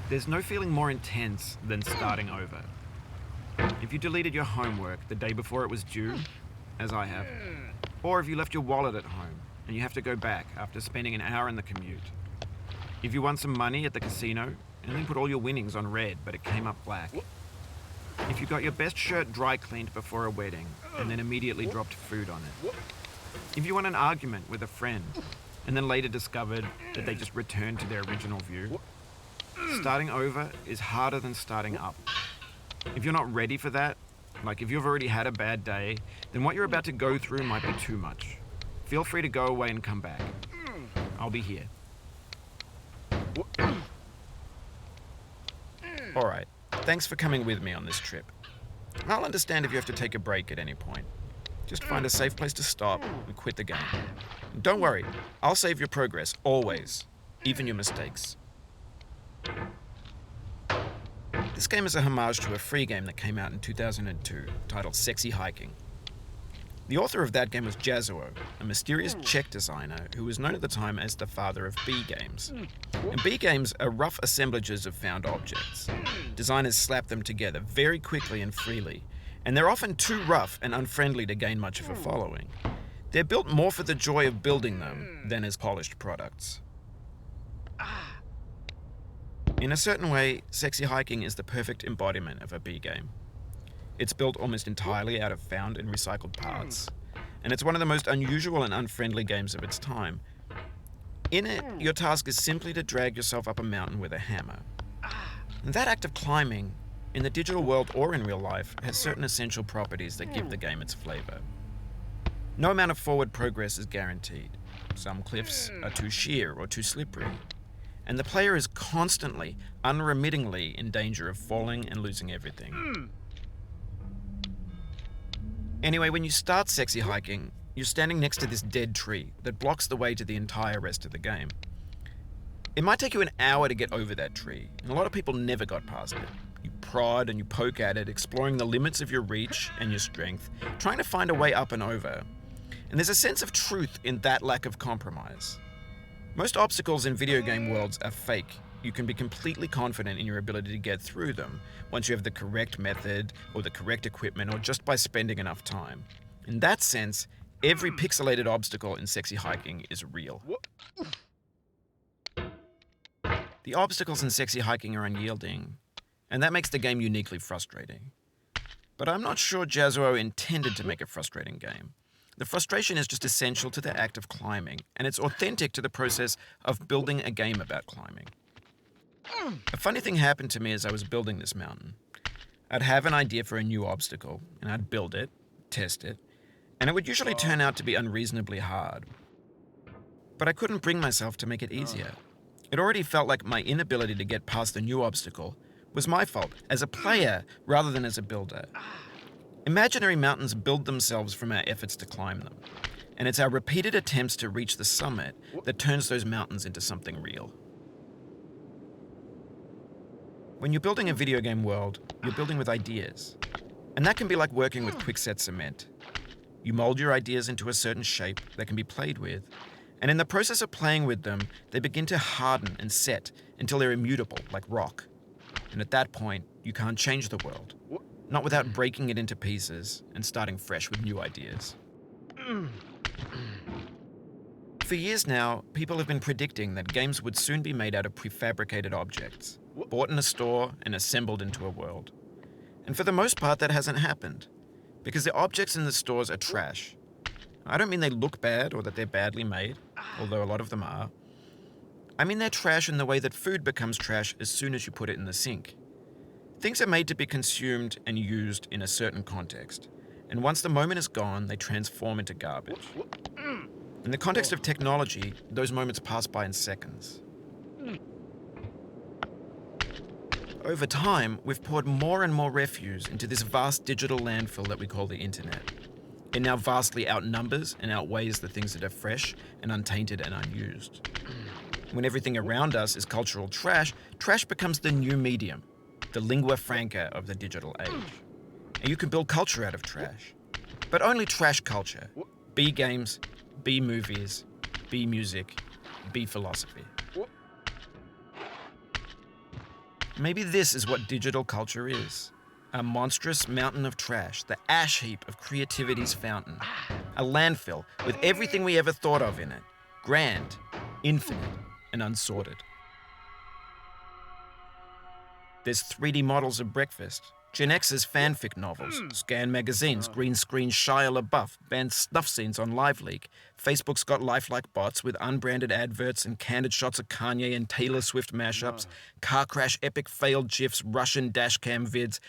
There's no feeling more intense than starting over. If you deleted your homework the day before it was due, as I have, or if you left your wallet at home and you have to go back after spending an hour in the commute. If you won some money at the casino and then put all your winnings on red but it came up black. If you got your best shirt dry cleaned before a wedding and then immediately dropped food on it. If you won an argument with a friend and then later discovered that they just returned to their original view. Starting over is harder than starting up. If you're not ready for that, like if you've already had a bad day, then what you're about to go through might be too much. Feel free to go away and come back. I'll be here. Alright, thanks for coming with me on this trip. I'll understand if you have to take a break at any point. Just find a safe place to stop and quit the game. And don't worry, I'll save your progress, always. Even your mistakes. This game is a homage to a free game that came out in 2002, titled Sexy Hiking. The author of that game was Jazuo, a mysterious Czech designer who was known at the time as the father of B games. And B games are rough assemblages of found objects. Designers slap them together very quickly and freely, and they're often too rough and unfriendly to gain much of a following. They're built more for the joy of building them than as polished products. In a certain way, Sexy Hiking is the perfect embodiment of a B game. It's built almost entirely out of found and recycled parts, and it's one of the most unusual and unfriendly games of its time. In it, your task is simply to drag yourself up a mountain with a hammer. And that act of climbing, in the digital world or in real life, has certain essential properties that give the game its flavor. No amount of forward progress is guaranteed. Some cliffs are too sheer or too slippery. And the player is constantly, unremittingly in danger of falling and losing everything. Anyway, when you start Sexy Hiking, you're standing next to this dead tree that blocks the way to the entire rest of the game. It might take you an hour to get over that tree, and a lot of people never got past it. You prod and you poke at it, exploring the limits of your reach and your strength, trying to find a way up and over. And there's a sense of truth in that lack of compromise. Most obstacles in video game worlds are fake. You can be completely confident in your ability to get through them once you have the correct method or the correct equipment or just by spending enough time. In that sense, every pixelated obstacle in Sexy Hiking is real. The obstacles in Sexy Hiking are unyielding, and that makes the game uniquely frustrating. But I'm not sure Jazuo intended to make a frustrating game. The frustration is just essential to the act of climbing, and it's authentic to the process of building a game about climbing. A funny thing happened to me as I was building this mountain. I'd have an idea for a new obstacle, and I'd build it, test it, and it would usually turn out to be unreasonably hard. But I couldn't bring myself to make it easier. It already felt like my inability to get past the new obstacle was my fault as a player rather than as a builder. Imaginary mountains build themselves from our efforts to climb them, and it's our repeated attempts to reach the summit that turns those mountains into something real. When you're building a video game world, you're building with ideas, and that can be like working with quickset cement. You mold your ideas into a certain shape that can be played with, and in the process of playing with them, they begin to harden and set until they're immutable, like rock. And at that point, you can't change the world. Not without breaking it into pieces and starting fresh with new ideas. For years now, people have been predicting that games would soon be made out of prefabricated objects, bought in a store and assembled into a world. And for the most part, that hasn't happened, because the objects in the stores are trash. I don't mean they look bad or that they're badly made, although a lot of them are. I mean they're trash in the way that food becomes trash as soon as you put it in the sink. Things are made to be consumed and used in a certain context, and once the moment is gone, they transform into garbage. In the context of technology, those moments pass by in seconds. Over time, we've poured more and more refuse into this vast digital landfill that we call the internet. It now vastly outnumbers and outweighs the things that are fresh and untainted and unused. When everything around us is cultural trash, trash becomes the new medium, the lingua franca of the digital age. And you can build culture out of trash. But only trash culture. B games, B movies, B music, B philosophy. Maybe this is what digital culture is. A monstrous mountain of trash, the ash heap of creativity's fountain. A landfill with everything we ever thought of in it. Grand, infinite, and unsorted. There's 3D models of breakfast, Gen X's fanfic novels, Scan magazines, green screen Shia LaBeouf, banned snuff scenes on LiveLeak. Facebook's got lifelike bots with unbranded adverts and candid shots of Kanye and Taylor Swift mashups, car crash epic failed GIFs, Russian dashcam vids,